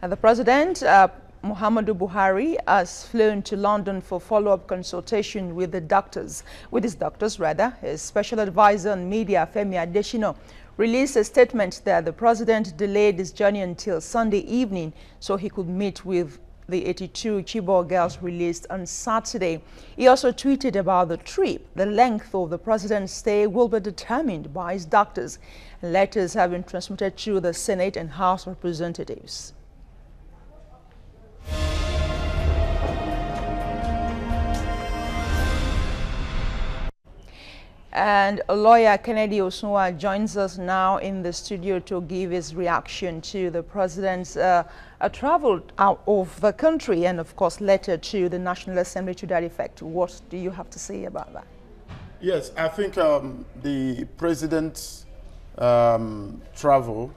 The President, Muhammadu Buhari, has flown to London for follow-up consultation with his doctors. His special advisor on media, Femi Adesina, released a statement that the president delayed his journey until Sunday evening so he could meet with the 82 Chibok girls released on Saturday. He also tweeted about the trip. The length of the president's stay will be determined by his doctors. Letters have been transmitted to the Senate and House of Representatives. And lawyer Kennedy Osunwa joins us now in the studio to give his reaction to the president's travel out of the country and, of course, letter to the National Assembly to that effect. What do you have to say about that? Yes, I think the president's travel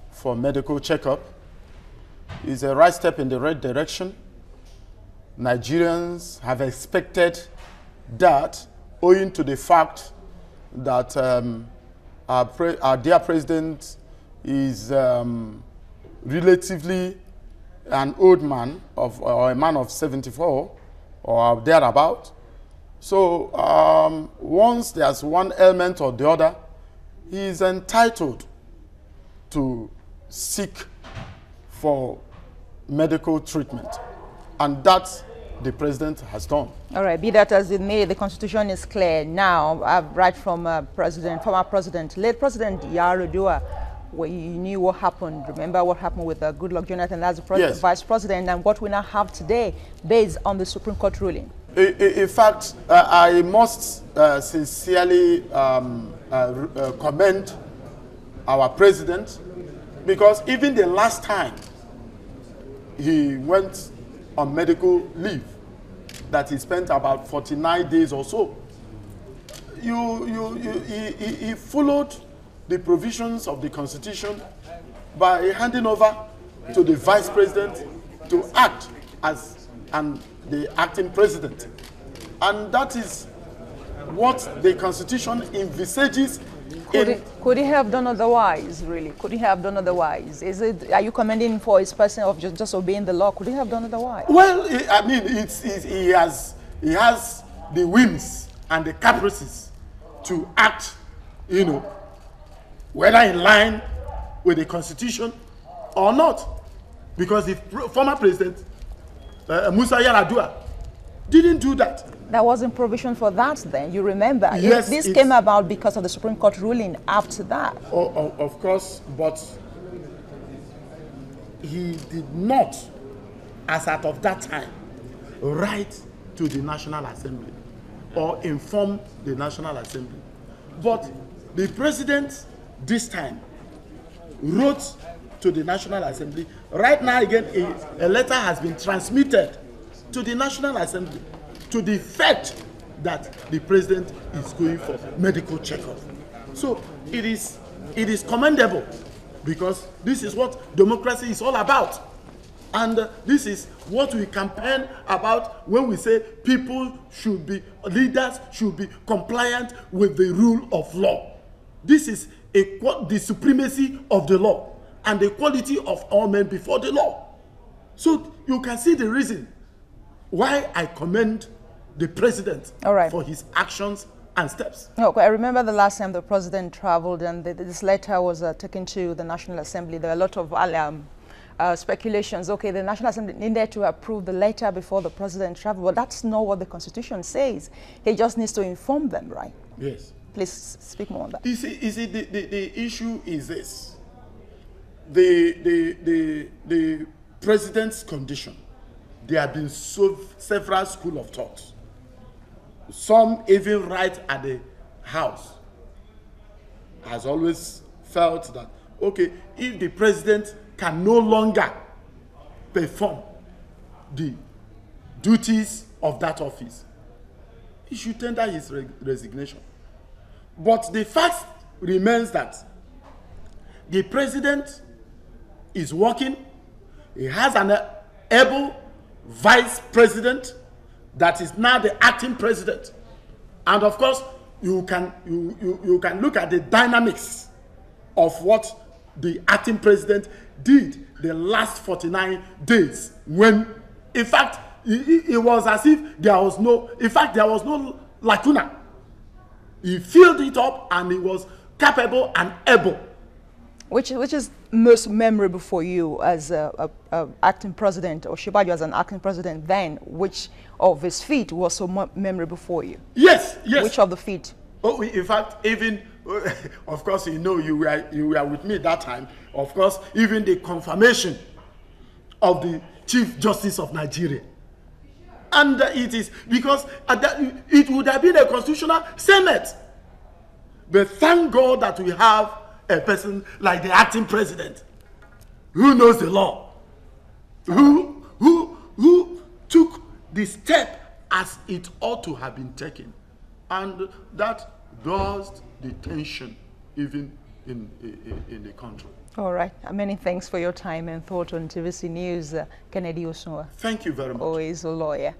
for medical checkup is a right step in the right direction. Nigerians have expected that, owing to the fact that our dear president is relatively an old man or a man of 74 or thereabout. So once there's one element or the other, he is entitled to seek for medical treatment, and that's the president has done. All right, be that as it may, the constitution is clear now. Right from former president, late President Yaradua, where you knew what happened. Remember what happened with Goodluck Jonathan as the yes. vice president, and what we now have today based on the Supreme Court ruling. In fact, I must sincerely commend our president, because even the last time he went on medical leave, that he spent about 49 days or so, he followed the provisions of the Constitution by handing over to the vice president to act as the acting president. And that is what the Constitution envisages. Could he have done otherwise, really? Could he have done otherwise? Are you commending for his person of just obeying the law? Could he have done otherwise? Well, I mean, he has the whims and the caprices to act, you know, whether in line with the Constitution or not. Because the former president, Musa Yar'Adua, didn't do that. There wasn't provision for that then, you remember? Yes, this came about because of the Supreme Court ruling after that. Of course, but he did not, as out of that time, write to the National Assembly or inform the National Assembly. But the president this time wrote to the National Assembly. Right now, again, a letter has been transmitted to the National Assembly to the effect that the president is going for medical checkup. So it is commendable, because this is what democracy is all about. And this is what we campaign about when we say leaders should be compliant with the rule of law. This is the supremacy of the law and the equality of all men before the law. So you can see the reason why I commend the president for his actions and steps. I remember the last time the president traveled and this letter was taken to the National Assembly. There were a lot of speculations. Okay, the National Assembly needed to approve the letter before the president traveled. But that's not what the Constitution says. He just needs to inform them, right? Yes. Please speak more on that. You see, the issue is this. The president's condition, there have been several schools of thought. Some even right at the house has always felt that, okay, if the president can no longer perform the duties of that office, he should tender his resignation. But the fact remains that the president is working. He has an able vice president that is now the acting president. And of course, you can look at the dynamics of what the acting president did the last 49 days when, in fact, it was as if there was no, in fact, there was no lacuna. He filled it up and he was capable and able. Which is most memorable for you as a acting president, or Shibaju as an acting president then? Which of his feat was so memorable for you? Yes, yes. Which of the feat? Oh, in fact, even, of course, you know, you were with me that time. Of course, even the confirmation of the Chief Justice of Nigeria. And it is because it would have been a constitutional senate. But thank God that we have a person like the acting president who knows the law, who took the step as it ought to have been taken. And that does the tension even in the country. All right. Many thanks for your time and thought on TVC News, Kennedy Osunwa. Thank you very much. Always a lawyer.